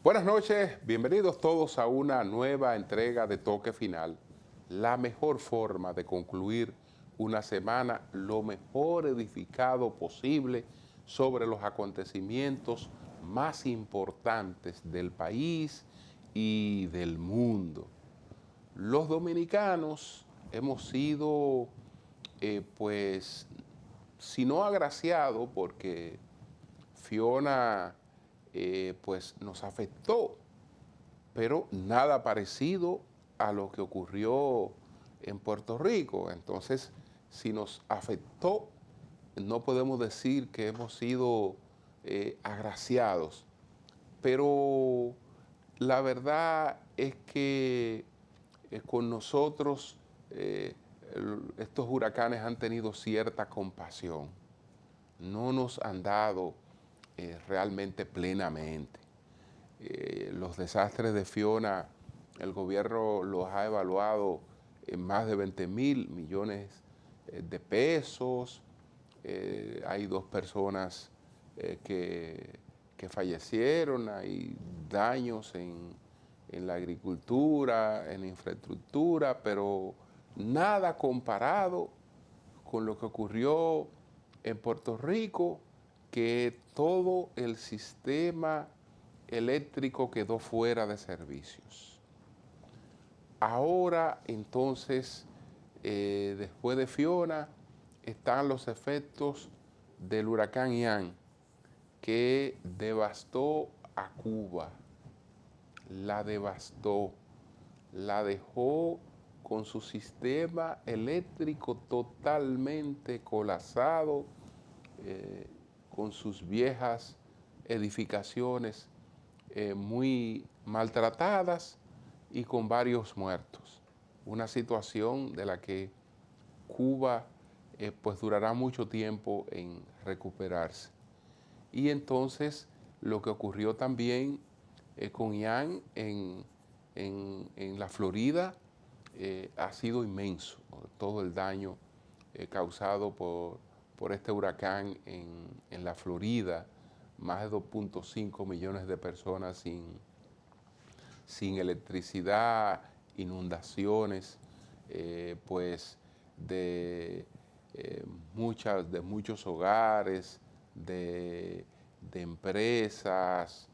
Buenas noches, bienvenidos todos a una nueva entrega de Toque Final. La mejor forma de concluir una semana lo mejor edificado posible sobre los acontecimientos más importantes del país y del mundo. Los dominicanos hemos sido, pues, si no agraciados, porque Fiona pues nos afectó, pero nada parecido a lo que ocurrió en Puerto Rico. Entonces, si nos afectó, no podemos decir que hemos sido agraciados, pero la verdad es que con nosotros estos huracanes han tenido cierta compasión, no nos han dado realmente plenamente. Los desastres de Fiona, el gobierno los ha evaluado en más de 20.000 millones de pesos. Hay dos personas que fallecieron, hay daños en la agricultura, en la infraestructura, pero nada comparado con lo que ocurrió en Puerto Rico, que todo el sistema eléctrico quedó fuera de servicios. Ahora, entonces, después de Fiona, están los efectos del huracán Ian, que devastó a Cuba, la devastó, la dejó con su sistema eléctrico totalmente colapsado, con sus viejas edificaciones muy maltratadas y con varios muertos. Una situación de la que Cuba pues durará mucho tiempo en recuperarse. Y entonces lo que ocurrió también con Ian en la Florida ha sido inmenso, ¿no? Todo el daño causado por este huracán en la Florida, más de 2.5 millones de personas sin electricidad, inundaciones, pues de muchos hogares, de empresas,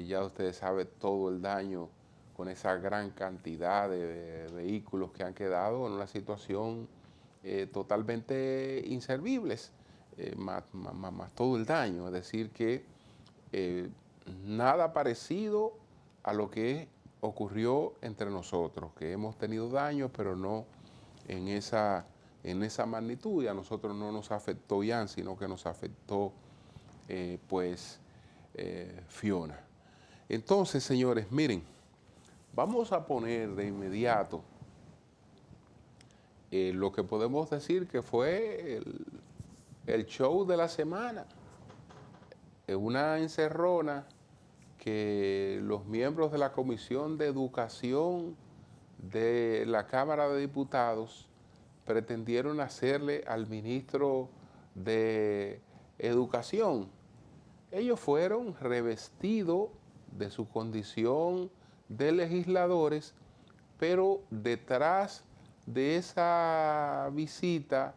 ya ustedes saben todo el daño con esa gran cantidad de vehículos que han quedado en una situación totalmente inservibles, más todo el daño. Es decir, que nada parecido a lo que ocurrió entre nosotros, que hemos tenido daños, pero no en esa magnitud, y a nosotros no nos afectó Ian, sino que nos afectó Fiona. Entonces, señores, miren, vamos a poner de inmediato lo que podemos decir que fue el show de la semana, una encerrona que los miembros de la Comisión de Educación de la Cámara de Diputados pretendieron hacerle al ministro de Educación. Ellos fueron revestidos de su condición de legisladores, pero detrás de esa visita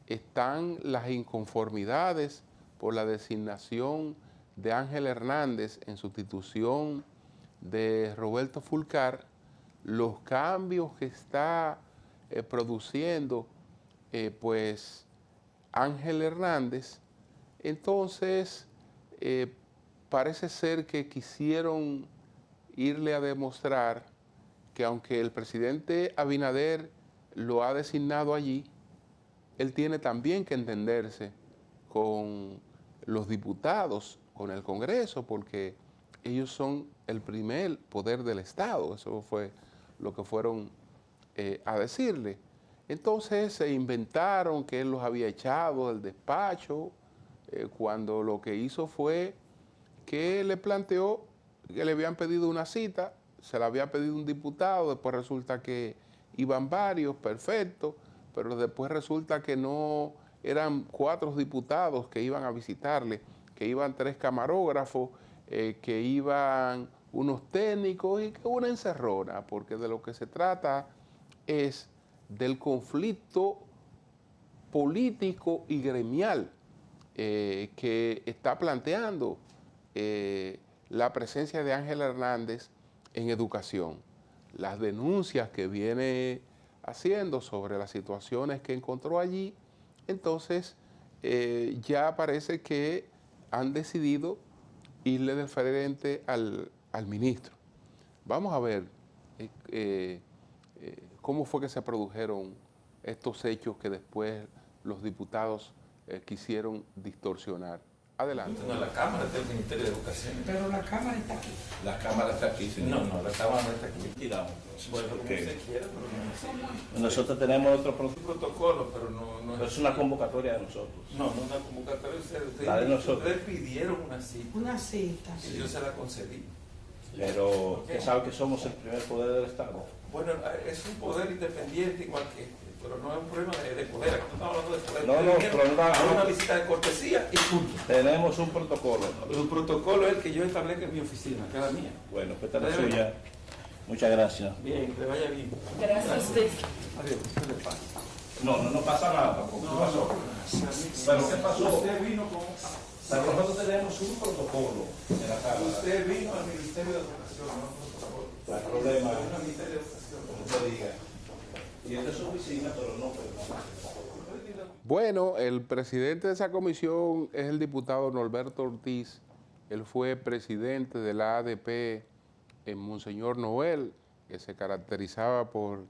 están las inconformidades por la designación de Ángel Hernández en sustitución de Roberto Fulcar, los cambios que está produciendo pues Ángel Hernández. Entonces parece ser que quisieron irle a demostrar que aunque el presidente Abinader lo ha designado allí, él tiene también que entenderse con los diputados, con el Congreso, porque ellos son el primer poder del Estado. Eso fue lo que fueron a decirle. Entonces se inventaron que él los había echado del despacho, cuando lo que hizo fue que le planteó que le habían pedido una cita, se la había pedido un diputado, después resulta que iban varios, perfecto, pero después resulta que no eran 4 diputados que iban a visitarle, que iban 3 camarógrafos, que iban unos técnicos y que una encerrona, porque de lo que se trata es del conflicto político y gremial que está planteando la presencia de Ángel Hernández en educación. Las denuncias que viene haciendo sobre las situaciones que encontró allí, entonces ya parece que han decidido irle de frente al ministro. Vamos a ver cómo fue que se produjeron estos hechos que después los diputados quisieron distorsionar. Adelante. No, la Cámara está del Ministerio de Educación. Pero la Cámara está aquí. La Cámara está aquí, señor. No, la Cámara no está aquí. Tiramos. Bueno, como usted quiera, pero no. Nosotros tenemos otro Protocolo, pero no es una convocatoria de nosotros. No, no una convocatoria. La de nosotros. Ustedes pidieron una cita. Una cita. Y yo se la concedí. Pero usted sabe que somos el primer poder del Estado. Bueno, es un poder independiente igual que este, pero no es un problema de poder. Aquí no estamos hablando de poder. No, una visita de cortesía y punto. Tenemos un protocolo. El protocolo es el que yo establezco en mi oficina, cada mía. Bueno, pues esta es la suya. Muchas gracias. Bien, que vaya bien. Gracias a usted. Adiós, ¿qué le pasa? No pasa nada tampoco. ¿Qué pasó? ¿Pero qué pasó? Usted vino con... Pero nosotros tenemos un protocolo en la Cámara. Usted vino al Ministerio de Educación, no un protocolo. No hay problema. Vino al Ministerio de Educación. Como usted diga. Y esta es su oficina, pero no. Bueno, el presidente de esa comisión es el diputado Norberto Ortiz. Él fue presidente de la ADP en Monseñor Noel, que se caracterizaba por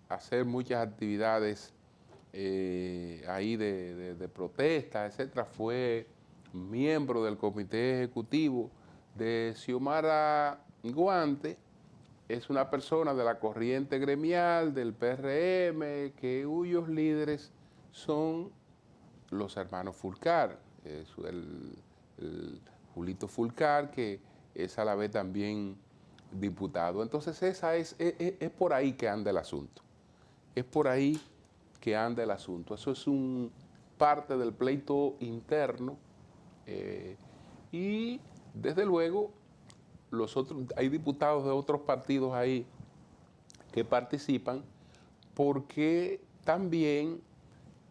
hacer muchas actividades ahí de protesta, etcétera. Fue miembro del comité ejecutivo de Xiomara Guante. Es una persona de la corriente gremial del PRM, cuyos líderes son los hermanos Fulcar, el Julito Fulcar, que es a la vez también diputado. Entonces es por ahí que anda el asunto. Es por ahí que anda el asunto. Eso es parte del pleito interno y desde luego hay diputados de otros partidos ahí que participan porque también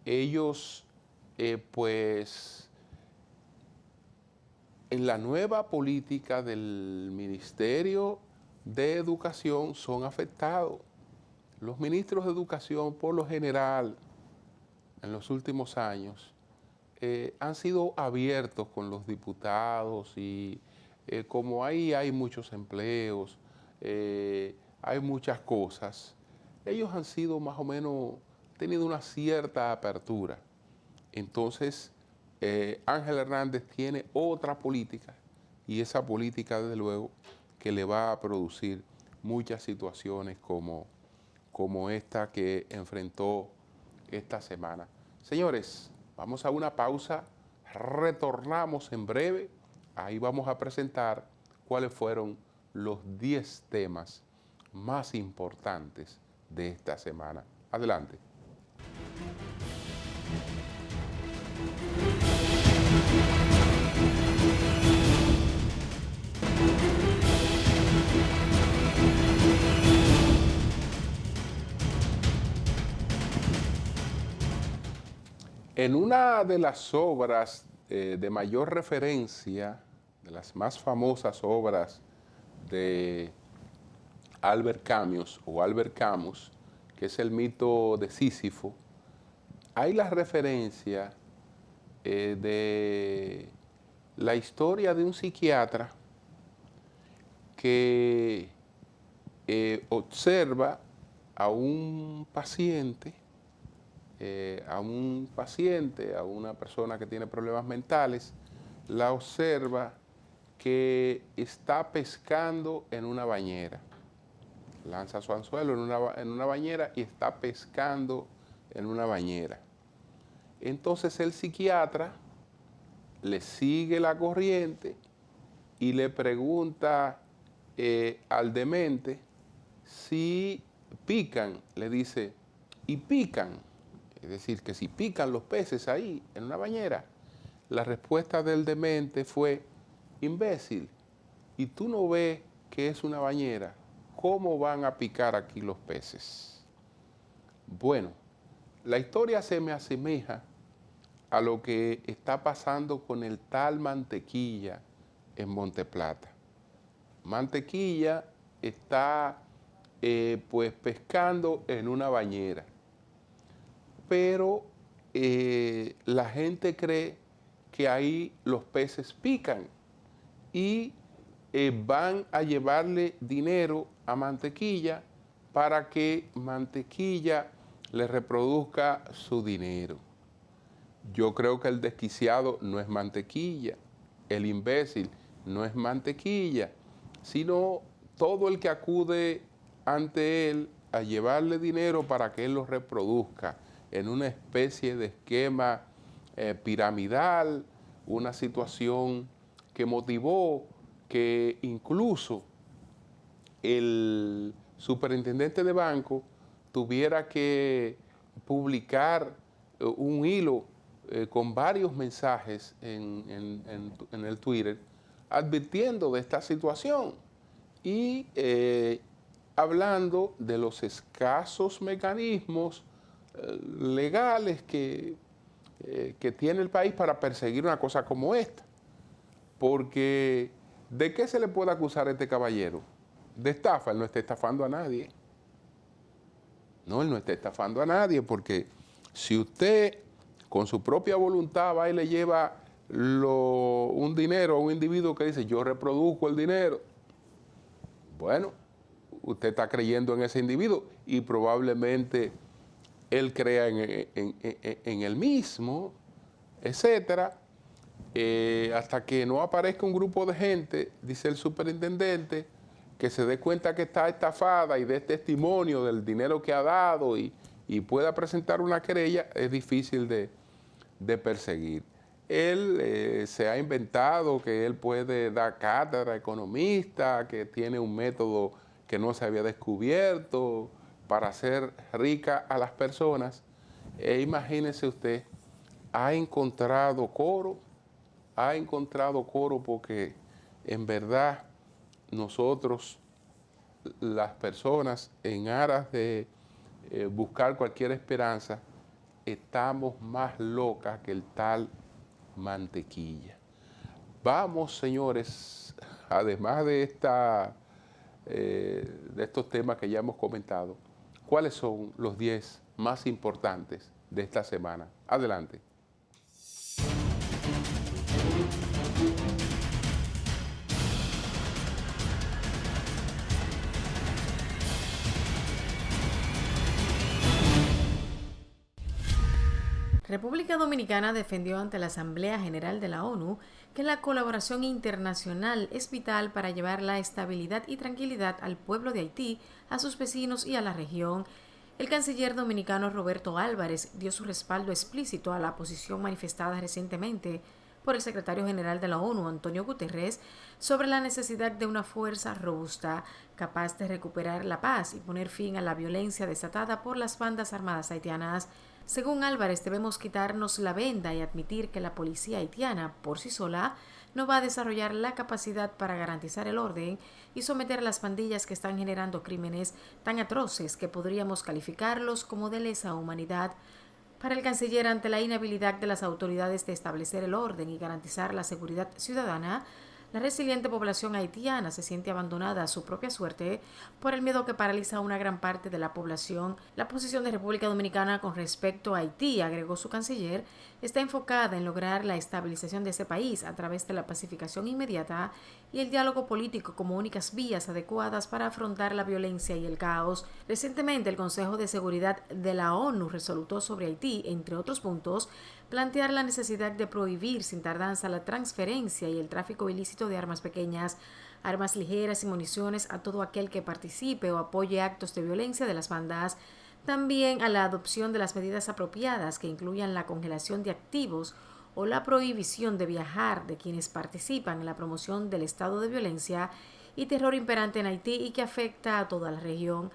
ellos pues en la nueva política del Ministerio de Educación son afectados. Los ministros de Educación, por lo general, en los últimos años, han sido abiertos con los diputados y como ahí hay muchos empleos, hay muchas cosas, ellos han sido más o menos, tenido una cierta apertura. Entonces, Ángel Hernández tiene otra política y esa política, desde luego, que le va a producir muchas situaciones como esta que enfrentó esta semana. Señores, vamos a una pausa, retornamos en breve, ahí vamos a presentar cuáles fueron los 10 temas más importantes de esta semana. Adelante. En una de las obras de mayor referencia, de las más famosas obras de Albert Camus, que es el mito de Sísifo, hay la referencia de la historia de un psiquiatra que observa a un paciente, a una persona que tiene problemas mentales, la observa que está pescando en una bañera. Lanza su anzuelo en una bañera y está pescando en una bañera. Entonces el psiquiatra le sigue la corriente y le pregunta al demente si pican. Le dice, ¿y pican? Es decir, que si pican los peces ahí en una bañera. La respuesta del demente fue, imbécil, y tú no ves que es una bañera, ¿cómo van a picar aquí los peces? Bueno, la historia se me asemeja a lo que está pasando con el tal Mantequilla en Monteplata. Mantequilla está pues pescando en una bañera, pero la gente cree que ahí los peces pican y van a llevarle dinero a Mantequilla para que Mantequilla le reproduzca su dinero. Yo creo que el desquiciado no es Mantequilla, el imbécil no es Mantequilla, sino todo el que acude ante él a llevarle dinero para que él lo reproduzca en una especie de esquema piramidal, una situación que motivó que incluso el superintendente de banco tuviera que publicar un hilo con varios mensajes en el Twitter advirtiendo de esta situación y hablando de los escasos mecanismos legales que tiene el país para perseguir una cosa como esta. Porque, ¿de qué se le puede acusar a este caballero? De estafa. Él no está estafando a nadie. No, él no está estafando a nadie, porque si usted con su propia voluntad va y le lleva un dinero a un individuo que dice, yo reproduzco el dinero, bueno, usted está creyendo en ese individuo y probablemente él crea en él mismo, etcétera, hasta que no aparezca un grupo de gente, dice el superintendente, que se dé cuenta que está estafada y dé testimonio del dinero que ha dado y pueda presentar una querella, es difícil de perseguir. Él se ha inventado que él puede dar cátedra economista, que tiene un método que no se había descubierto para hacer rica a las personas. Imagínese usted, ha encontrado coro porque en verdad nosotros, las personas, en aras de buscar cualquier esperanza, estamos más locas que el tal Mantequilla. Vamos, señores, además de estos temas que ya hemos comentado, ¿cuáles son los 10 más importantes de esta semana? Adelante. República Dominicana defendió ante la Asamblea General de la ONU que la colaboración internacional es vital para llevar la estabilidad y tranquilidad al pueblo de Haití, a sus vecinos y a la región. El canciller dominicano Roberto Álvarez dio su respaldo explícito a la posición manifestada recientemente por el secretario general de la ONU, Antonio Guterres, sobre la necesidad de una fuerza robusta, capaz de recuperar la paz y poner fin a la violencia desatada por las bandas armadas haitianas. Según Álvarez, debemos quitarnos la venda y admitir que la policía haitiana, por sí sola, no va a desarrollar la capacidad para garantizar el orden y someter a las pandillas que están generando crímenes tan atroces que podríamos calificarlos como de lesa humanidad. Para el canciller, ante la inhabilidad de las autoridades de establecer el orden y garantizar la seguridad ciudadana, la resiliente población haitiana se siente abandonada a su propia suerte por el miedo que paraliza a una gran parte de la población. La posición de República Dominicana con respecto a Haití, agregó su canciller, está enfocada en lograr la estabilización de ese país a través de la pacificación inmediata y el diálogo político como únicas vías adecuadas para afrontar la violencia y el caos. Recientemente, el Consejo de Seguridad de la ONU resolutó sobre Haití, entre otros puntos, plantear la necesidad de prohibir sin tardanza la transferencia y el tráfico ilícito de armas pequeñas, armas ligeras y municiones a todo aquel que participe o apoye actos de violencia de las bandas. También a la adopción de las medidas apropiadas que incluyan la congelación de activos o la prohibición de viajar de quienes participan en la promoción del estado de violencia y terror imperante en Haití y que afecta a toda la región.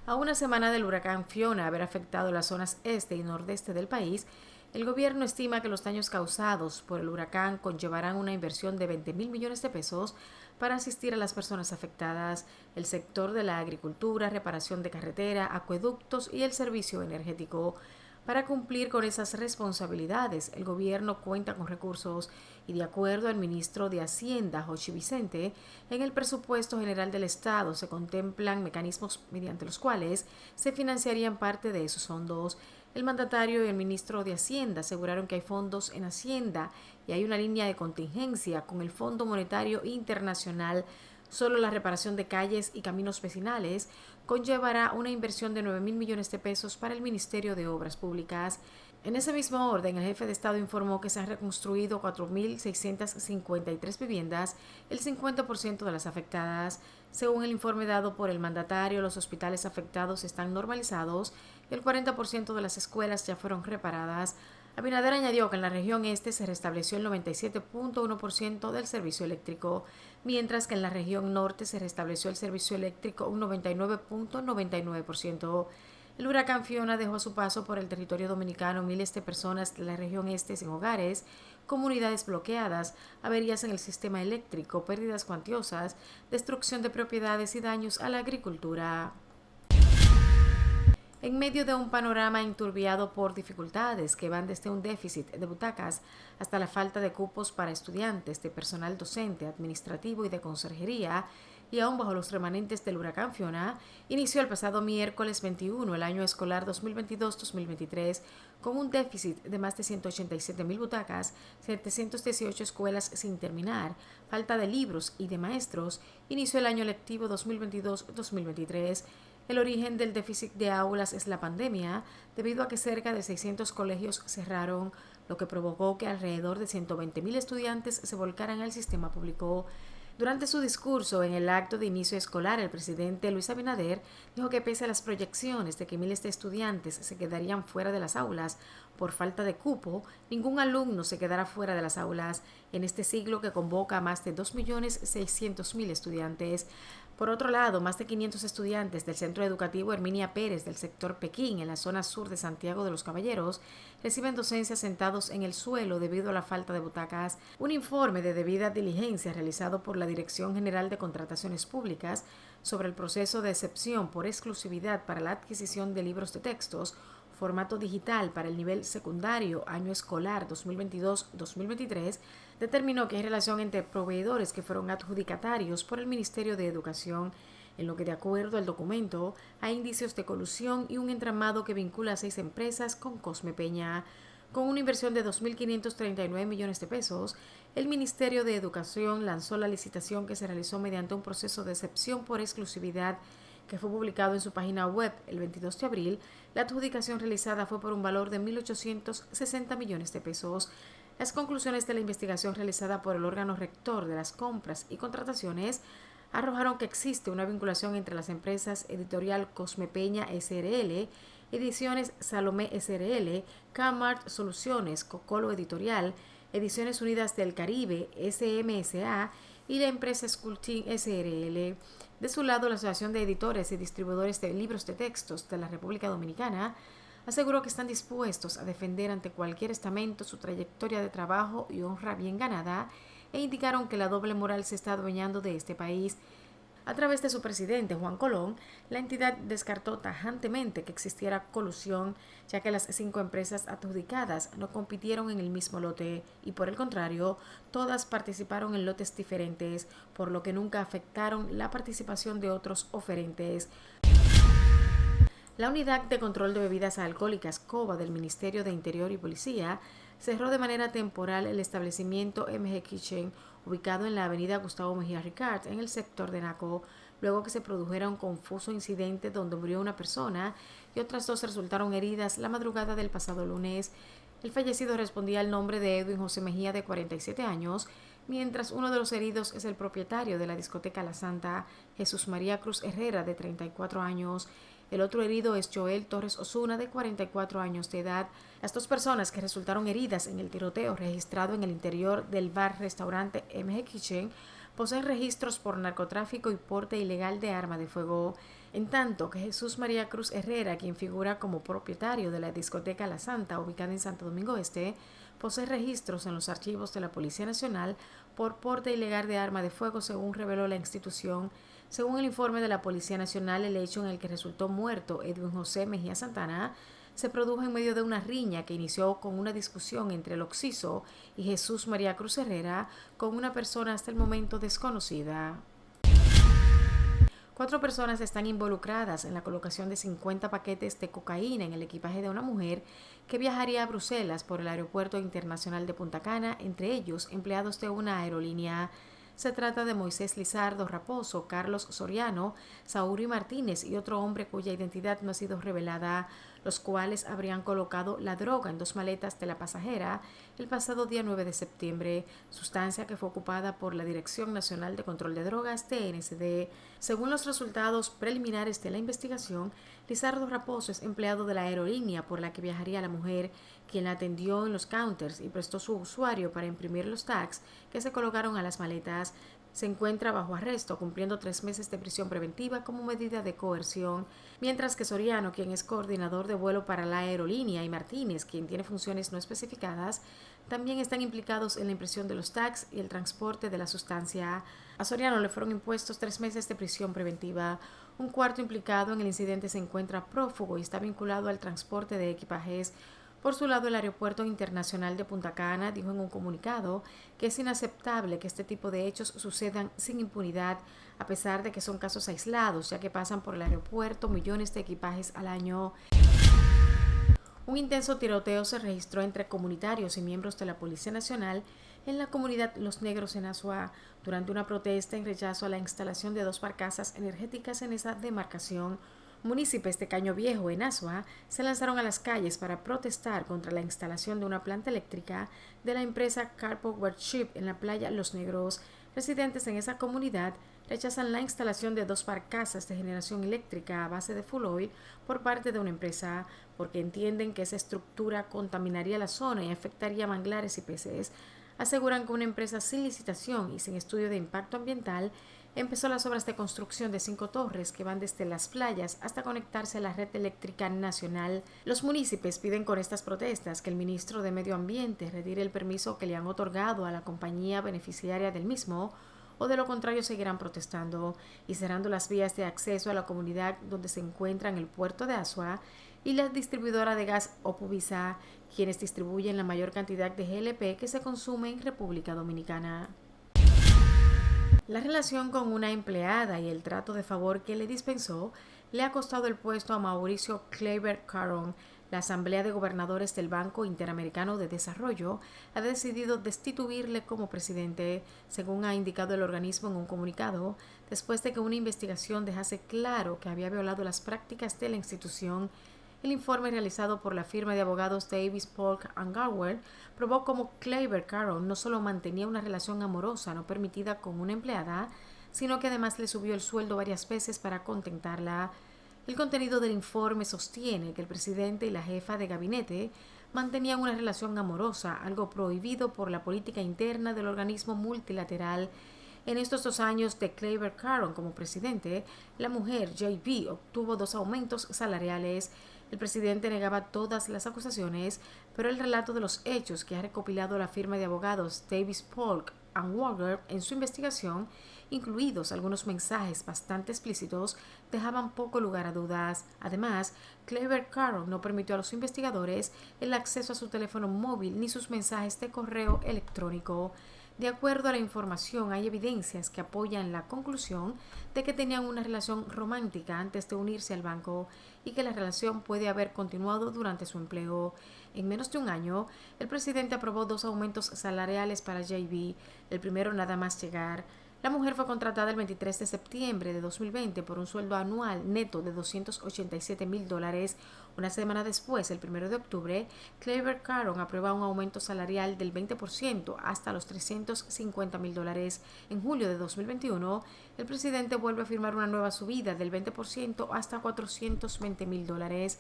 A una semana del huracán Fiona haber afectado las zonas este y nordeste del país, El gobierno estima que los daños causados por el huracán conllevarán una inversión de 20.000 millones de pesos para asistir a las personas afectadas, el sector de la agricultura, reparación de carretera, acueductos y el servicio energético. Para cumplir con esas responsabilidades, el gobierno cuenta con recursos y, de acuerdo al ministro de Hacienda, Jochi Vicente, en el presupuesto general del Estado se contemplan mecanismos mediante los cuales se financiarían parte de esos fondos. El mandatario y el ministro de Hacienda aseguraron que hay fondos en Hacienda y hay una línea de contingencia con el Fondo Monetario Internacional. Solo la reparación de calles y caminos vecinales conllevará una inversión de 9.000 millones de pesos para el Ministerio de Obras Públicas. En ese mismo orden, el jefe de Estado informó que se han reconstruido 4.653 viviendas, el 50% de las afectadas. Según el informe dado por el mandatario, los hospitales afectados están normalizados y el 40% de las escuelas ya fueron reparadas. Abinader añadió que en la región este se restableció el 97.1% del servicio eléctrico, mientras que en la región norte se restableció el servicio eléctrico un 99.99%. El huracán Fiona dejó a su paso por el territorio dominicano miles de personas de la región este sin hogares, comunidades bloqueadas, averías en el sistema eléctrico, pérdidas cuantiosas, destrucción de propiedades y daños a la agricultura. En medio de un panorama enturbiado por dificultades que van desde un déficit de butacas hasta la falta de cupos para estudiantes, de personal docente, administrativo y de conserjería, y aún bajo los remanentes del huracán Fiona, inició el pasado miércoles 21 el año escolar 2022-2023 con un déficit de más de 187.000 butacas, 718 escuelas sin terminar, falta de libros y de maestros. Inició el año lectivo 2022-2023. El origen del déficit de aulas es la pandemia, debido a que cerca de 600 colegios cerraron, lo que provocó que alrededor de 120.000 estudiantes se volcaran al sistema público. Durante su discurso en el acto de inicio escolar, el presidente Luis Abinader dijo que pese a las proyecciones de que miles de estudiantes se quedarían fuera de las aulas por falta de cupo, ningún alumno se quedará fuera de las aulas en este siglo que convoca a más de 2.600.000 estudiantes. Por otro lado, más de 500 estudiantes del Centro Educativo Herminia Pérez del sector Pekín, en la zona sur de Santiago de los Caballeros, reciben docencia sentados en el suelo debido a la falta de butacas. Un informe de debida diligencia realizado por la Dirección General de Contrataciones Públicas sobre el proceso de excepción por exclusividad para la adquisición de libros de textos, formato digital para el nivel secundario año escolar 2022-2023, determinó que hay relación entre proveedores que fueron adjudicatarios por el Ministerio de Educación, en lo que, de acuerdo al documento, hay indicios de colusión y un entramado que vincula a 6 empresas con Cosme Peña. Con una inversión de 2.539 millones de pesos, el Ministerio de Educación lanzó la licitación que se realizó mediante un proceso de excepción por exclusividad que fue publicado en su página web el 22 de abril. La adjudicación realizada fue por un valor de 1.860 millones de pesos. Las conclusiones de la investigación realizada por el órgano rector de las compras y contrataciones arrojaron que existe una vinculación entre las empresas Editorial Cosme Peña S.r.l., Ediciones Salomé S.r.l., Kmart Soluciones, Cocolo Editorial, Ediciones Unidas del Caribe, SMSA y la empresa Sculpting S.r.l. De su lado, la Asociación de Editores y Distribuidores de Libros de Textos de la República Dominicana aseguró que están dispuestos a defender ante cualquier estamento su trayectoria de trabajo y honra bien ganada, e indicaron que la doble moral se está adueñando de este país. A través de su presidente, Juan Colón, la entidad descartó tajantemente que existiera colusión, ya que las 5 empresas adjudicadas no compitieron en el mismo lote y, por el contrario, todas participaron en lotes diferentes, por lo que nunca afectaron la participación de otros oferentes. La Unidad de Control de Bebidas Alcohólicas COBA del Ministerio de Interior y Policía cerró de manera temporal el establecimiento MG Kitchen, ubicado en la avenida Gustavo Mejía Ricard, en el sector de Naco, luego que se produjera un confuso incidente donde murió una persona y otras 2 resultaron heridas la madrugada del pasado lunes. El fallecido respondía al nombre de Edwin José Mejía, de 47 años, mientras uno de los heridos es el propietario de la discoteca La Santa, Jesús María Cruz Herrera, de 34 años. El otro herido es Joel Torres Osuna, de 44 años de edad. Las 2 personas que resultaron heridas en el tiroteo registrado en el interior del bar-restaurante MG Kitchen poseen registros por narcotráfico y porte ilegal de arma de fuego, en tanto que Jesús María Cruz Herrera, quien figura como propietario de la discoteca La Santa, ubicada en Santo Domingo Este, posee registros en los archivos de la Policía Nacional por porte ilegal de arma de fuego, según reveló la institución. Según el informe de la Policía Nacional, el hecho en el que resultó muerto Edwin José Mejía Santana se produjo en medio de una riña que inició con una discusión entre el occiso y Jesús María Cruz Herrera con una persona hasta el momento desconocida. 4 personas están involucradas en la colocación de 50 paquetes de cocaína en el equipaje de una mujer que viajaría a Bruselas por el Aeropuerto Internacional de Punta Cana, entre ellos empleados de una aerolínea. Se trata de Moisés Lizardo Raposo, Carlos Soriano, Saúl Martínez y otro hombre cuya identidad no ha sido revelada, los cuales habrían colocado la droga en 2 maletas de la pasajera el pasado día 9 de septiembre, sustancia que fue ocupada por la Dirección Nacional de Control de Drogas, DNCD. Según los resultados preliminares de la investigación, Lizardo Raposo es empleado de la aerolínea por la que viajaría la mujer, quien la atendió en los counters y prestó su usuario para imprimir los tags que se colocaron a las maletas. Se encuentra bajo arresto, cumpliendo 3 meses de prisión preventiva como medida de coerción, mientras que Soriano, quien es coordinador de vuelo para la aerolínea, y Martínez, quien tiene funciones no especificadas, también están implicados en la impresión de los tags y el transporte de la sustancia. A Soriano le fueron impuestos 3 meses de prisión preventiva. Un cuarto implicado en el incidente se encuentra prófugo y está vinculado al transporte de equipajes. Por su lado, el Aeropuerto Internacional de Punta Cana dijo en un comunicado que es inaceptable que este tipo de hechos sucedan sin impunidad, a pesar de que son casos aislados, ya que pasan por el aeropuerto millones de equipajes al año. Un intenso tiroteo se registró entre comunitarios y miembros de la Policía Nacional en la comunidad Los Negros en Azua, durante una protesta en rechazo a la instalación de 2 barcazas energéticas en esa demarcación. Municipios de Caño Viejo, en Azua, se lanzaron a las calles para protestar contra la instalación de una planta eléctrica de la empresa Car Power Ship en la playa Los Negros. Residentes en esa comunidad rechazan la instalación de 2 barcazas de generación eléctrica a base de fuel oil por parte de una empresa, porque entienden que esa estructura contaminaría la zona y afectaría manglares y peces. Aseguran que una empresa sin licitación y sin estudio de impacto ambiental empezó las obras de construcción de 5 torres que van desde las playas hasta conectarse a la red eléctrica nacional. Los municipios piden con estas protestas que el ministro de Medio Ambiente retire el permiso que le han otorgado a la compañía beneficiaria del mismo, o de lo contrario seguirán protestando y cerrando las vías de acceso a la comunidad donde se encuentran el puerto de Azua y la distribuidora de gas Opuvisa, quienes distribuyen la mayor cantidad de GLP que se consume en República Dominicana. La relación con una empleada y el trato de favor que le dispensó le ha costado el puesto a Mauricio Kleiber Caron. La Asamblea de Gobernadores del Banco Interamericano de Desarrollo ha decidido destituirle como presidente, según ha indicado el organismo en un comunicado, después de que una investigación dejase claro que había violado las prácticas de la institución. El informe realizado por la firma de abogados Davis Polk & Garwer probó cómo Kleiber Caron no solo mantenía una relación amorosa no permitida con una empleada, sino que además le subió el sueldo varias veces para contentarla. El contenido del informe sostiene que el presidente y la jefa de gabinete mantenían una relación amorosa, algo prohibido por la política interna del organismo multilateral. En estos 2 años de Kleiber Caron como presidente, la mujer, JB, obtuvo 2 aumentos salariales. El presidente negaba todas las acusaciones, pero el relato de los hechos que ha recopilado la firma de abogados Davis Polk & Garwer en su investigación, incluidos algunos mensajes bastante explícitos, dejaban poco lugar a dudas. Además, Kleiber Caron no permitió a los investigadores el acceso a su teléfono móvil ni sus mensajes de correo electrónico. De acuerdo a la información, hay evidencias que apoyan la conclusión de que tenían una relación romántica antes de unirse al banco y que la relación puede haber continuado durante su empleo. En menos de un año, el presidente aprobó 2 aumentos salariales para JB, el primero nada más llegar. La mujer fue contratada el 23 de septiembre de 2020 por un sueldo anual neto de $287,000. Una semana después, el 1 de octubre, Kleiber Caron aprueba un aumento salarial del 20% hasta los $350,000. En julio de 2021, el presidente vuelve a firmar una nueva subida del 20% hasta $420,000.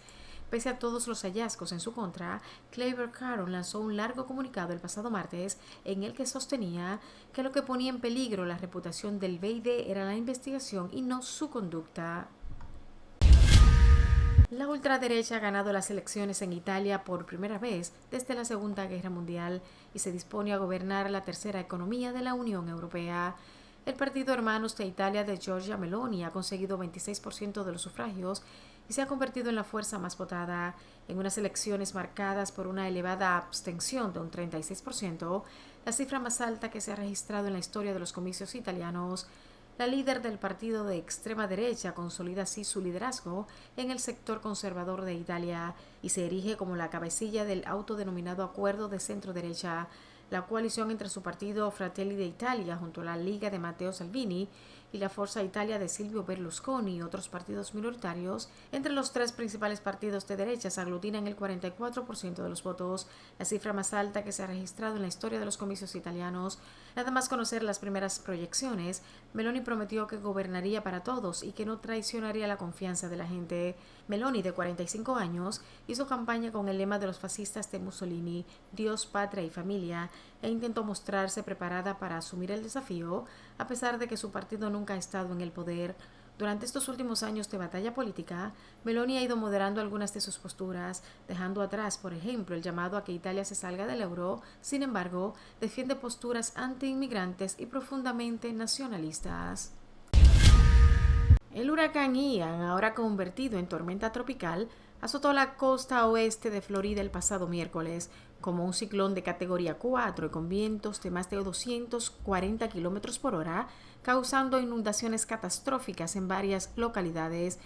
Pese a todos los hallazgos en su contra, Claver Caron lanzó un largo comunicado el pasado martes en el que sostenía que lo que ponía en peligro la reputación del BID era la investigación y no su conducta. La ultraderecha ha ganado las elecciones en Italia por primera vez desde la Segunda Guerra Mundial y se dispone a gobernar la tercera economía de la Unión Europea. El partido Hermanos de Italia de Giorgia Meloni ha conseguido 26% de los sufragios y se ha convertido en la fuerza más votada. En unas elecciones marcadas por una elevada abstención de un 36%, la cifra más alta que se ha registrado en la historia de los comicios italianos. La líder del partido de extrema derecha consolida así su liderazgo en el sector conservador de Italia y se erige como la cabecilla del autodenominado Acuerdo de Centro Derecha, la coalición entre su partido Fratelli d'Italia junto a la Liga de Matteo Salvini y la Forza Italia de Silvio Berlusconi y otros partidos minoritarios. Entre los tres principales partidos de derecha se aglutinan el 44% de los votos, la cifra más alta que se ha registrado en la historia de los comicios italianos. Nada más conocer las primeras proyecciones, Meloni prometió que gobernaría para todos y que no traicionaría la confianza de la gente. Meloni, de 45 años, hizo campaña con el lema de los fascistas de Mussolini, Dios, Patria y Familia, e intentó mostrarse preparada para asumir el desafío, a pesar de que su partido nunca ha estado en el poder. Durante estos últimos años de batalla política, Meloni ha ido moderando algunas de sus posturas, dejando atrás, por ejemplo, el llamado a que Italia se salga del euro. Sin embargo, defiende posturas anti-inmigrantes y profundamente nacionalistas. El huracán Ian, ahora convertido en tormenta tropical, azotó la costa oeste de Florida el pasado miércoles como un ciclón de categoría 4 y con vientos de más de 240 kilómetros por hora, causando inundaciones catastróficas en varias localidades.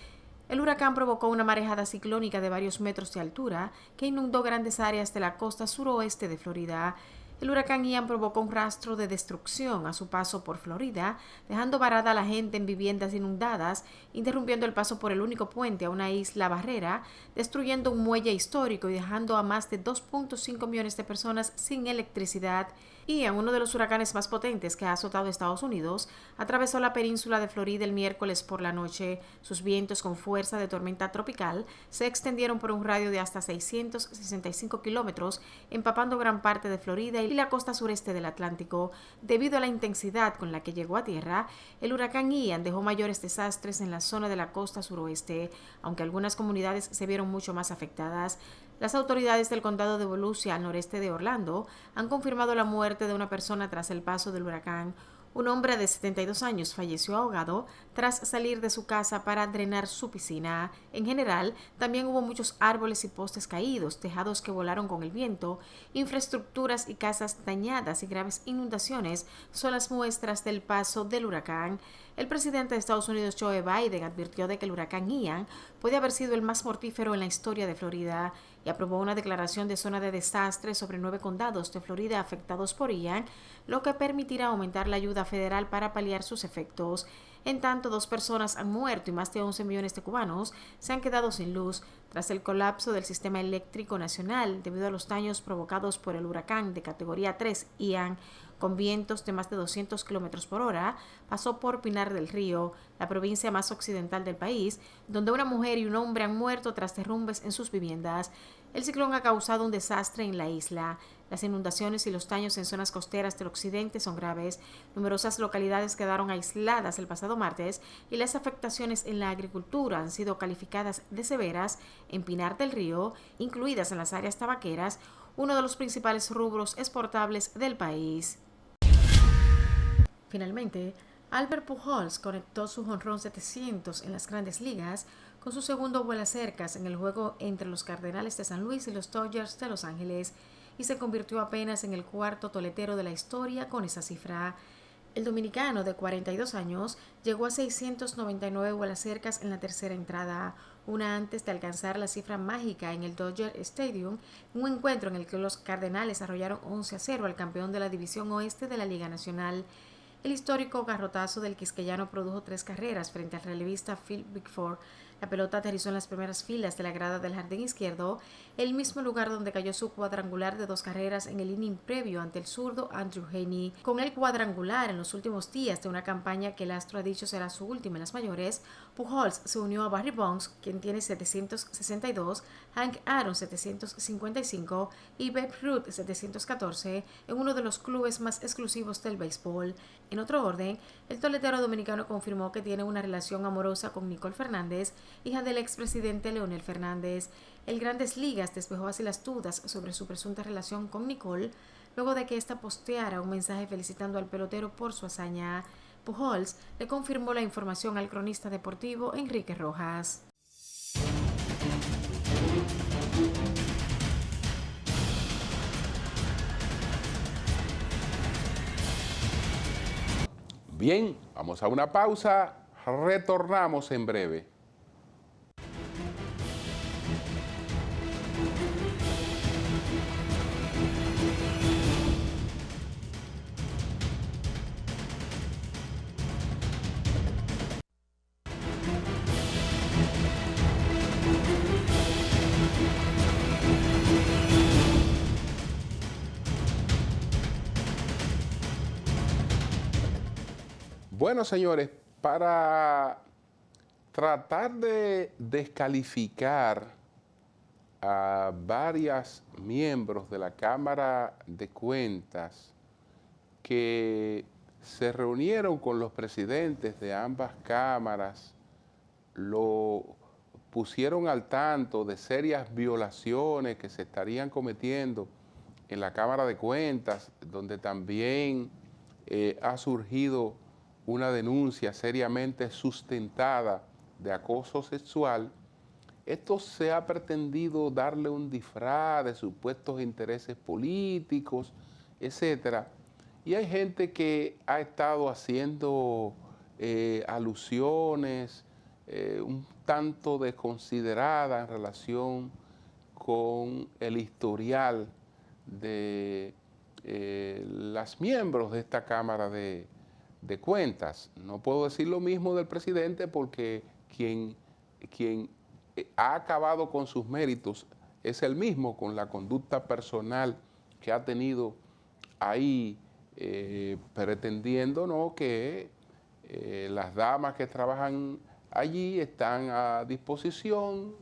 El huracán provocó una marejada ciclónica de varios metros de altura que inundó grandes áreas de la costa suroeste de Florida. El huracán Ian provocó un rastro de destrucción a su paso por Florida, dejando varada a la gente en viviendas inundadas, interrumpiendo el paso por el único puente a una isla barrera, destruyendo un muelle histórico y dejando a más de 2.5 millones de personas sin electricidad. Ian, uno de los huracanes más potentes que ha azotado Estados Unidos, atravesó la península de Florida el miércoles por la noche. Sus vientos con fuerza de tormenta tropical se extendieron por un radio de hasta 665 kilómetros, empapando gran parte de Florida y la costa sureste del Atlántico. Debido a la intensidad con la que llegó a tierra, el huracán Ian dejó mayores desastres en la zona de la costa suroeste, aunque algunas comunidades se vieron mucho más afectadas. Las autoridades del condado de Volusia, al noreste de Orlando, han confirmado la muerte de una persona tras el paso del huracán. Un hombre de 72 años falleció ahogado tras salir de su casa para drenar su piscina. En general, también hubo muchos árboles y postes caídos, tejados que volaron con el viento, infraestructuras y casas dañadas y graves inundaciones son las muestras del paso del huracán. El presidente de Estados Unidos, Joe Biden, advirtió de que el huracán Ian puede haber sido el más mortífero en la historia de Florida y aprobó una declaración de zona de desastre sobre 9 condados de Florida afectados por Ian, lo que permitirá aumentar la ayuda federal para paliar sus efectos. En tanto, 2 personas han muerto y más de 11 millones de cubanos se han quedado sin luz tras el colapso del sistema eléctrico nacional debido a los daños provocados por el huracán de categoría 3 Ian. Con vientos de más de 200 kilómetros por hora, pasó por Pinar del Río, la provincia más occidental del país, donde una mujer y un hombre han muerto tras derrumbes en sus viviendas. El ciclón ha causado un desastre en la isla. Las inundaciones y los daños en zonas costeras del occidente son graves. Numerosas localidades quedaron aisladas el pasado martes y las afectaciones en la agricultura han sido calificadas de severas en Pinar del Río, incluidas en las áreas tabaqueras, uno de los principales rubros exportables del país. Finalmente, Albert Pujols conectó su jonrón 700 en las Grandes Ligas con su segundo vuelacercas en el juego entre los Cardenales de San Luis y los Dodgers de Los Ángeles y se convirtió apenas en el cuarto toletero de la historia con esa cifra. El dominicano de 42 años llegó a 699 vuelacercas en la tercera entrada, una antes de alcanzar la cifra mágica en el Dodger Stadium, un encuentro en el que los Cardenales arrollaron 11-0 al campeón de la División Oeste de la Liga Nacional. El histórico garrotazo del quisqueyano produjo 3 carreras frente al relevista Phil Bickford. La pelota aterrizó en las primeras filas de la grada del jardín izquierdo, el mismo lugar donde cayó su cuadrangular de 2 carreras en el inning previo ante el zurdo Andrew Heaney. Con el cuadrangular en los últimos días de una campaña que el astro ha dicho será su última en las mayores, Pujols se unió a Barry Bonds, quien tiene 762, Hank Aaron 755 y Babe Ruth 714 en uno de los clubes más exclusivos del béisbol. En otro orden, el toletero dominicano confirmó que tiene una relación amorosa con Nicole Fernández, hija del expresidente Leonel Fernández. El Grandes Ligas despejó así las dudas sobre su presunta relación con Nicole, luego de que ésta posteara un mensaje felicitando al pelotero por su hazaña. Pujols le confirmó la información al cronista deportivo Enrique Rojas. Bien, vamos a una pausa, retornamos en breve. Bueno, señores, para tratar de descalificar a varios miembros de la Cámara de Cuentas que se reunieron con los presidentes de ambas cámaras, lo pusieron al tanto de serias violaciones que se estarían cometiendo en la Cámara de Cuentas, donde también ha surgido una denuncia seriamente sustentada de acoso sexual. Esto se ha pretendido darle un disfraz de supuestos intereses políticos, etcétera. Y hay gente que ha estado haciendo alusiones un tanto desconsideradas en relación con el historial de las miembros de esta Cámara de Cuentas. No puedo decir lo mismo del presidente porque quien ha acabado con sus méritos es él mismo, con la conducta personal que ha tenido ahí, pretendiendo, ¿no?, que las damas que trabajan allí están a disposición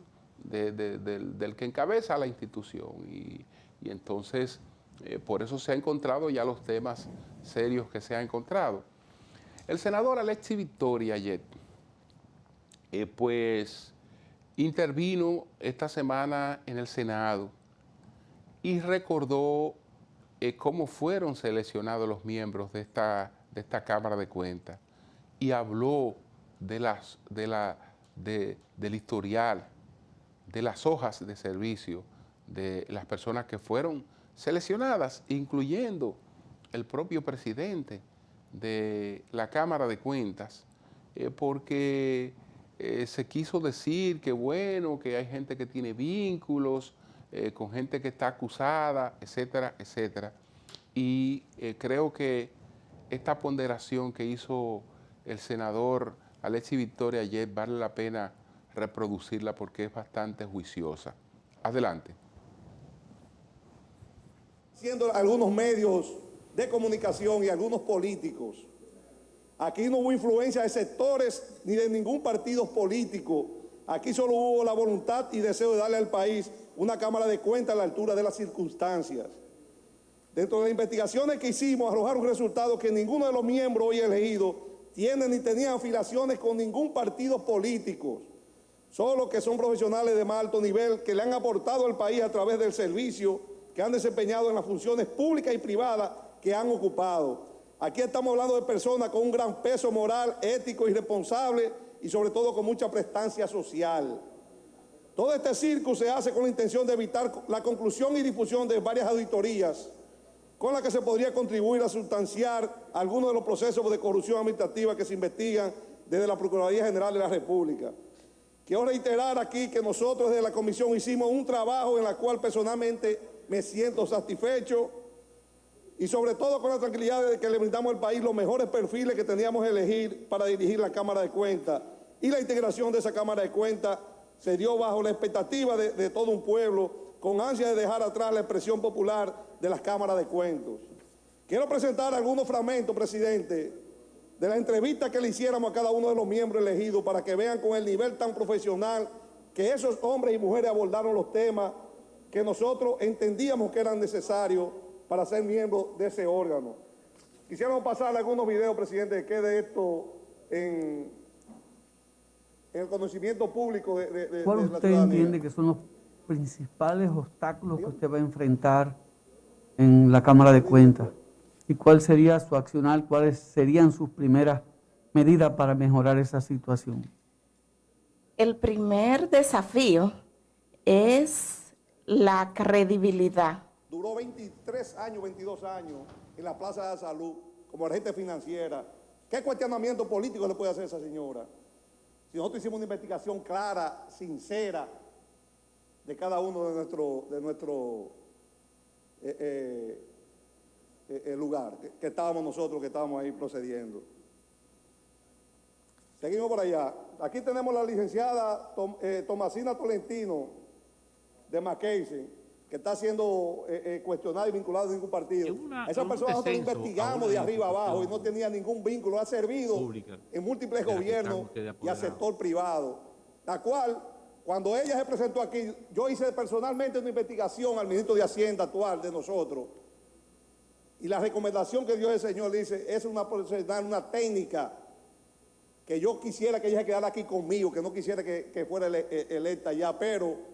del que encabeza la institución. Y entonces, por eso se han encontrado ya los temas serios que se han encontrado. El senador Alexis Victoria ayer, pues, intervino esta semana en el Senado y recordó cómo fueron seleccionados los miembros de esta Cámara de Cuentas y habló del historial, de las hojas de servicio de las personas que fueron seleccionadas, incluyendo el propio presidente de la Cámara de Cuentas, porque se quiso decir que bueno, que hay gente que tiene vínculos con gente que está acusada, etcétera, etcétera. Y creo que esta ponderación que hizo el senador Alexis Victoria ayer vale la pena reproducirla porque es bastante juiciosa. Adelante. Siendo algunos medios de comunicación y algunos políticos. Aquí no hubo influencia de sectores ni de ningún partido político. Aquí solo hubo la voluntad y deseo de darle al país una Cámara de Cuentas a la altura de las circunstancias. Dentro de las investigaciones que hicimos, arrojaron resultados que ninguno de los miembros hoy elegidos tiene ni tenía afiliaciones con ningún partido político. Solo que son profesionales de más alto nivel que le han aportado al país a través del servicio que han desempeñado en las funciones públicas y privadas que han ocupado. Aquí estamos hablando de personas con un gran peso moral, ético y responsable y sobre todo con mucha prestancia social. Todo este circo se hace con la intención de evitar la conclusión y difusión de varias auditorías con las que se podría contribuir a sustanciar algunos de los procesos de corrupción administrativa que se investigan desde la Procuraduría General de la República. Quiero reiterar aquí que nosotros desde la Comisión hicimos un trabajo en el cual personalmente me siento satisfecho y sobre todo con la tranquilidad de que le brindamos al país los mejores perfiles que teníamos que elegir para dirigir la Cámara de Cuentas y la integración de esa Cámara de Cuentas se dio bajo la expectativa de todo un pueblo, con ansia de dejar atrás la expresión popular de las cámaras de cuentos. Quiero presentar algunos fragmentos, presidente, de la entrevista que le hiciéramos a cada uno de los miembros elegidos para que vean con el nivel tan profesional que esos hombres y mujeres abordaron los temas que nosotros entendíamos que eran necesarios para ser miembros de ese órgano. Quisiéramos pasar algunos videos, presidente, que quede esto en el conocimiento público de la ¿Cuál ciudadanía? usted entiende que son los principales obstáculos que usted va a enfrentar en la Cámara de Cuentas? ¿Y cuál sería su accionar? ¿Cuáles serían sus primeras medidas para mejorar esa situación? El primer desafío es la credibilidad. Duró 23 años, 22 años en la Plaza de la Salud como agente financiera. ¿Qué cuestionamiento político le puede hacer a esa señora? Si nosotros hicimos una investigación clara, sincera, de cada uno de nuestro lugar, que estábamos nosotros, que estábamos ahí procediendo. Seguimos por allá. Aquí tenemos la licenciada Tomasina Tolentino, de Mackenzie, que está siendo cuestionada y vinculada a ningún partido. Esa persona nosotros investigamos de arriba abajo y no tenía ningún vínculo. Ha servido en múltiples gobiernos y al sector privado. La cual, cuando ella se presentó aquí, yo hice personalmente una investigación al ministro de Hacienda actual de nosotros. Y la recomendación que dio el señor dice, es una técnica que yo quisiera que ella se quedara aquí conmigo, que no quisiera que fuera electa ya, pero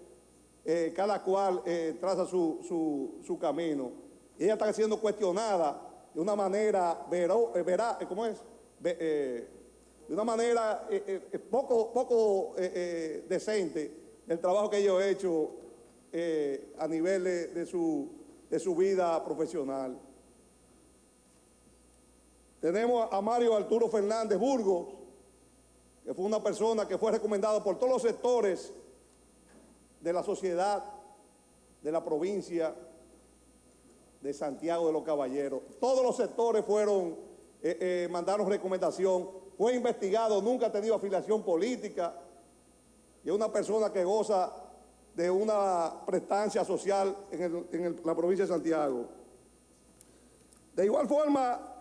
cada cual traza su camino. Y ella está siendo cuestionada de una manera de una manera poco decente el trabajo que ellos han hecho a nivel de su vida profesional. Tenemos a Mario Arturo Fernández Burgos, que fue una persona que fue recomendada por todos los sectores de la sociedad, de la provincia de Santiago de los Caballeros. Todos los sectores mandaron recomendación, fue investigado, nunca ha tenido afiliación política, y es una persona que goza de una prestancia social en la provincia de Santiago. De igual forma,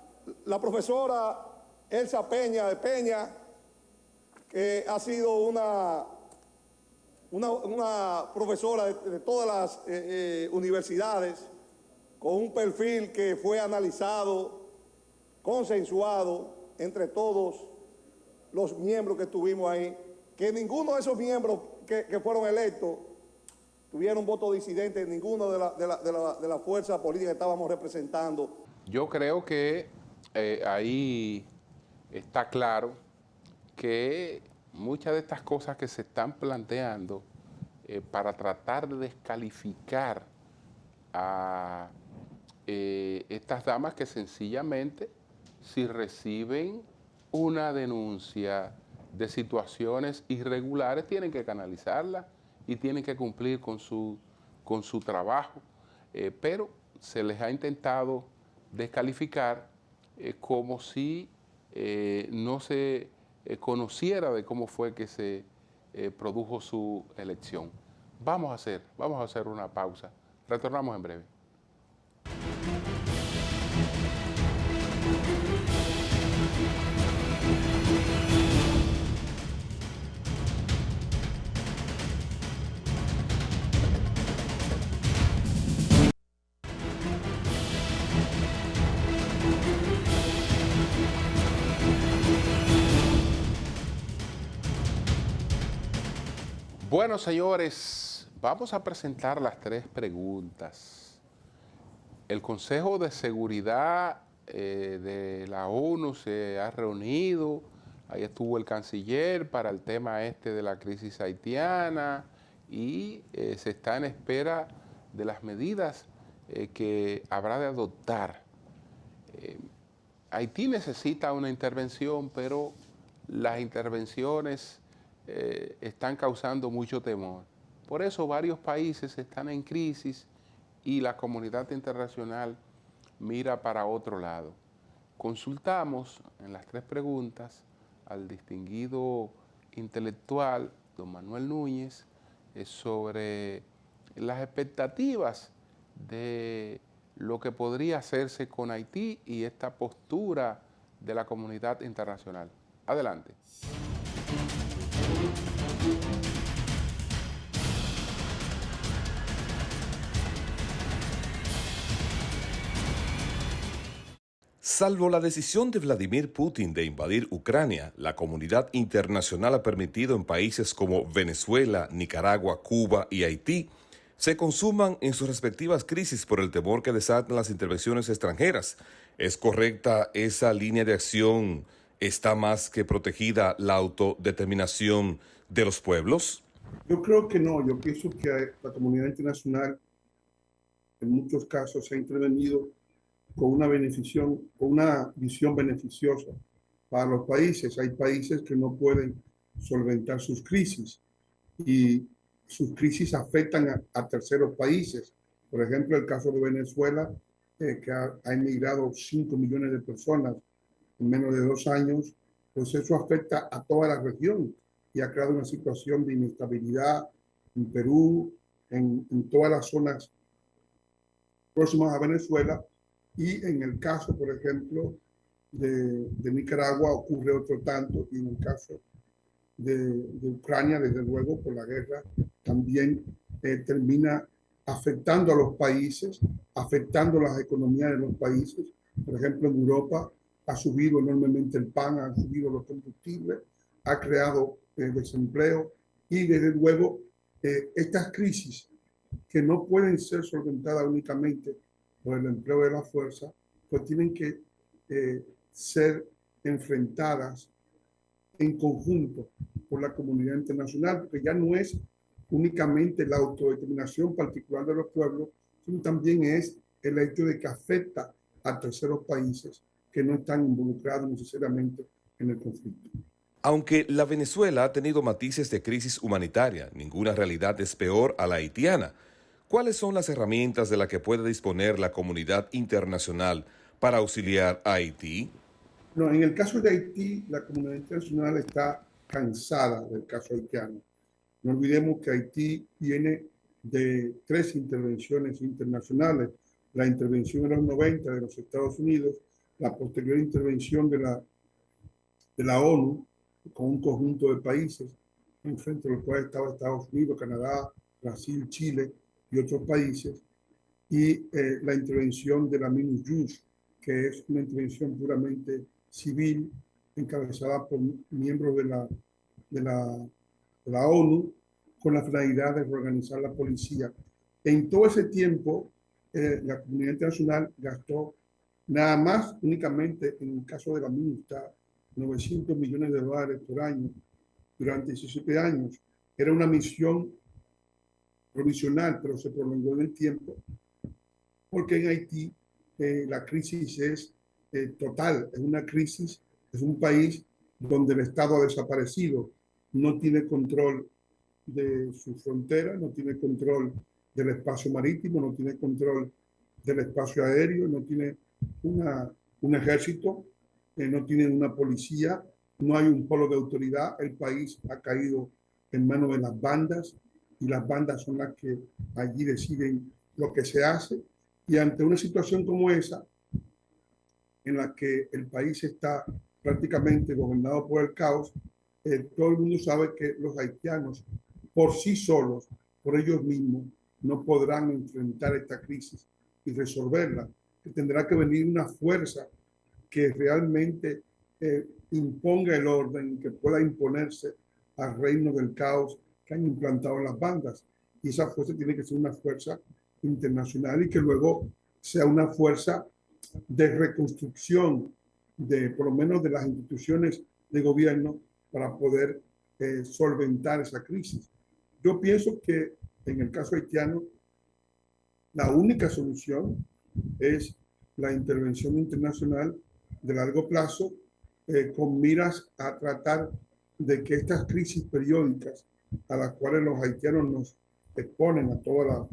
la profesora Elsa Peña de Peña, que ha sido una profesora de todas las universidades, con un perfil que fue analizado, consensuado entre todos los miembros que estuvimos ahí, que ninguno de esos miembros que fueron electos tuvieron voto disidente, ninguno de la fuerza política que estábamos representando. Yo creo que ahí está claro que muchas de estas cosas que se están planteando para tratar de descalificar a estas damas que sencillamente, si reciben una denuncia de situaciones irregulares, tienen que canalizarla y tienen que cumplir con su trabajo, pero se les ha intentado descalificar como si no se conociera de cómo fue que se produjo su elección. Vamos a hacer una pausa. Retornamos en breve. Bueno, señores, vamos a presentar las 3 preguntas. El Consejo de Seguridad de la ONU se ha reunido, ahí estuvo el canciller para el tema de la crisis haitiana y se está en espera de las medidas que habrá de adoptar. Haití necesita una intervención, pero las intervenciones están causando mucho temor. Por eso varios países están en crisis y la comunidad internacional mira para otro lado. Consultamos en las 3 preguntas al distinguido intelectual, don Manuel Núñez, sobre las expectativas de lo que podría hacerse con Haití y esta postura de la comunidad internacional. Adelante. Salvo la decisión de Vladimir Putin de invadir Ucrania, la comunidad internacional ha permitido en países como Venezuela, Nicaragua, Cuba y Haití se consuman en sus respectivas crisis por el temor que desaten las intervenciones extranjeras. ¿Es correcta esa línea de acción? ¿Está más que protegida la autodeterminación de los pueblos? Yo creo que no. Yo pienso que la comunidad internacional en muchos casos ha intervenido con una visión beneficiosa para los países. Hay países que no pueden solventar sus crisis y sus crisis afectan a terceros países. Por ejemplo, el caso de Venezuela, que ha emigrado 5 millones de personas en menos de 2 años, pues eso afecta a toda la región y ha creado una situación de inestabilidad en Perú, en todas las zonas próximas a Venezuela. Y en el caso, por ejemplo, de Nicaragua ocurre otro tanto, y en el caso de Ucrania, desde luego, por la guerra, también termina afectando a los países, afectando las economías de los países. Por ejemplo, en Europa ha subido enormemente el pan, han subido los combustibles, ha creado desempleo y, desde luego, estas crisis que no pueden ser solventadas únicamente por el empleo de la fuerza, pues tienen que ser enfrentadas en conjunto por la comunidad internacional, porque ya no es únicamente la autodeterminación particular de los pueblos, sino también es el hecho de que afecta a terceros países que no están involucrados necesariamente en el conflicto. Aunque la Venezuela ha tenido matices de crisis humanitaria, ninguna realidad es peor a la haitiana. ¿Cuáles son las herramientas de las que puede disponer la comunidad internacional para auxiliar a Haití? No, en el caso de Haití, la comunidad internacional está cansada del caso haitiano. No olvidemos que Haití viene de 3 intervenciones internacionales. La intervención en los 90 de los Estados Unidos, la posterior intervención de la ONU con un conjunto de países, en frente a los cuales estaba Estados Unidos, Canadá, Brasil, Chile y otros países, y la intervención de la MINUSTAH, que es una intervención puramente civil, encabezada por miembros de la ONU, con la finalidad de reorganizar la policía. En todo ese tiempo, la comunidad internacional gastó nada más, únicamente en el caso de la MINUSTAH, $900 millones por año durante 17 años. Era una misión provisional, pero se prolongó en el tiempo, porque en Haití la crisis es total, es una crisis, es un país donde el Estado ha desaparecido, no tiene control de su frontera, no tiene control del espacio marítimo, no tiene control del espacio aéreo, no tiene un ejército, no tiene una policía, no hay un polo de autoridad, el país ha caído en manos de las bandas, y las bandas son las que allí deciden lo que se hace. Y ante una situación como esa, en la que el país está prácticamente gobernado por el caos, todo el mundo sabe que los haitianos por sí solos, por ellos mismos, no podrán enfrentar esta crisis y resolverla. Que tendrá que venir una fuerza que realmente imponga el orden, que pueda imponerse al reino del caos que han implantado las bandas. Y esa fuerza tiene que ser una fuerza internacional y que luego sea una fuerza de reconstrucción por lo menos de las instituciones de gobierno para poder solventar esa crisis. Yo pienso que en el caso haitiano la única solución es la intervención internacional de largo plazo con miras a tratar de que estas crisis periódicas a las cuales los haitianos nos exponen a toda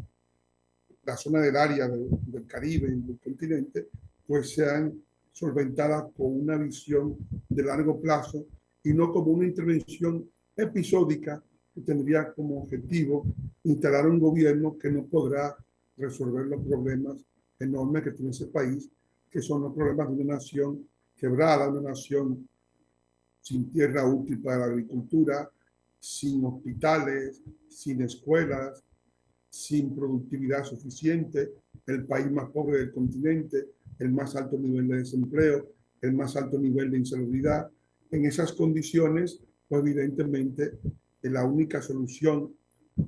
la zona del área del Caribe y del continente, pues sean solventadas con una visión de largo plazo y no como una intervención episódica que tendría como objetivo instalar un gobierno que no podrá resolver los problemas enormes que tiene ese país, que son los problemas de una nación quebrada, una nación sin tierra útil para la agricultura, sin hospitales, sin escuelas, sin productividad suficiente, el país más pobre del continente, el más alto nivel de desempleo, el más alto nivel de insalubridad. En esas condiciones, pues evidentemente la única solución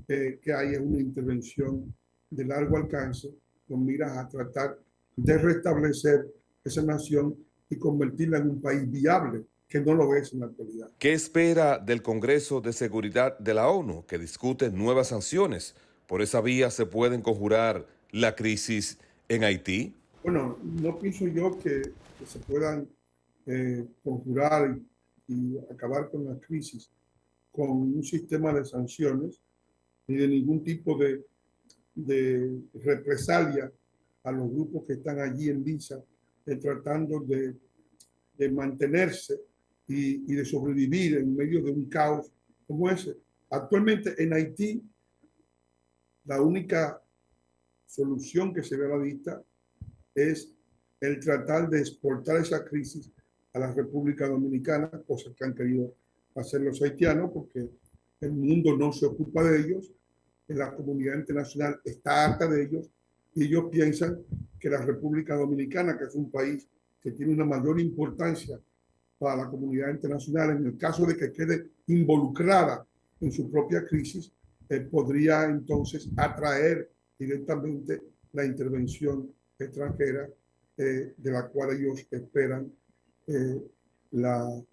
que hay es una intervención de largo alcance con miras a tratar de restablecer esa nación y convertirla en un país viable, que no lo es en la actualidad. ¿Qué espera del Congreso de Seguridad de la ONU, que discute nuevas sanciones? ¿Por esa vía se pueden conjurar la crisis en Haití? Bueno, no pienso yo que se puedan conjurar y acabar con la crisis con un sistema de sanciones ni de ningún tipo de represalia a los grupos que están allí en liza, tratando de mantenerse y de sobrevivir en medio de un caos como ese. Actualmente en Haití, la única solución que se ve a la vista es el tratar de exportar esa crisis a la República Dominicana, cosa que han querido hacer los haitianos, porque el mundo no se ocupa de ellos, la comunidad internacional está harta de ellos, y ellos piensan que la República Dominicana, que es un país que tiene una mayor importancia para la comunidad internacional, en el caso de que quede involucrada en su propia crisis, podría entonces atraer directamente la intervención extranjera de la cual ellos esperan la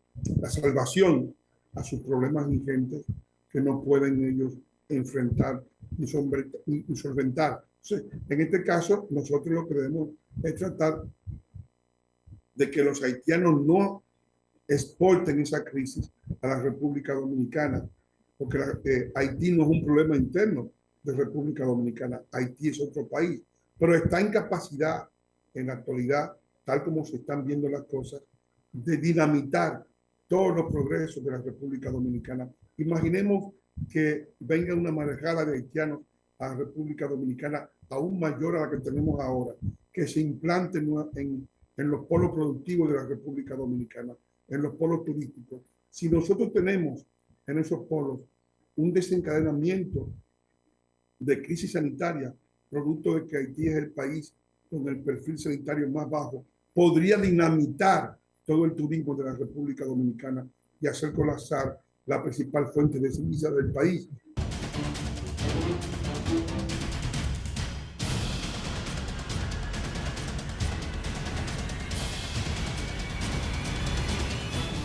salvación a sus problemas ingentes que no pueden ellos enfrentar y solventar. Entonces, en este caso, nosotros lo que debemos es tratar de que los haitianos no exporten esa crisis a la República Dominicana, porque Haití no es un problema interno de República Dominicana. Haití es otro país, pero está en capacidad en la actualidad, tal como se están viendo las cosas, de dinamitar todos los progresos de la República Dominicana. Imaginemos que venga una marejada de haitianos a la República Dominicana aún mayor a la que tenemos ahora, que se implanten en los polos productivos de la República Dominicana, en los polos turísticos. Si nosotros tenemos en esos polos un desencadenamiento de crisis sanitaria, producto de que Haití es el país con el perfil sanitario más bajo, podría dinamitar todo el turismo de la República Dominicana y hacer colapsar la principal fuente de divisas del país.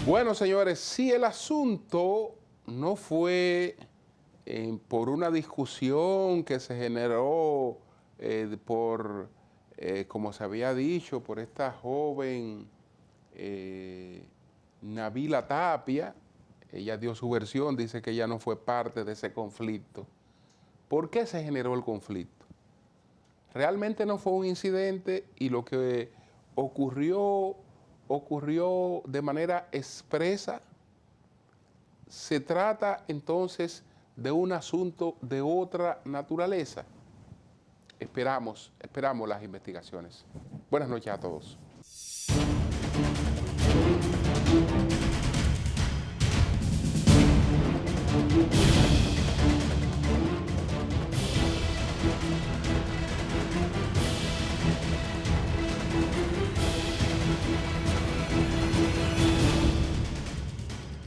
Bueno, señores, si el asunto no fue por una discusión que se generó como se había dicho, por esta joven Nabila Tapia. Ella dio su versión, dice que ella no fue parte de ese conflicto. ¿Por qué se generó el conflicto? Realmente no fue un incidente y lo que ocurrió de manera expresa. Se trata entonces de un asunto de otra naturaleza. Esperamos las investigaciones. Buenas noches a todos.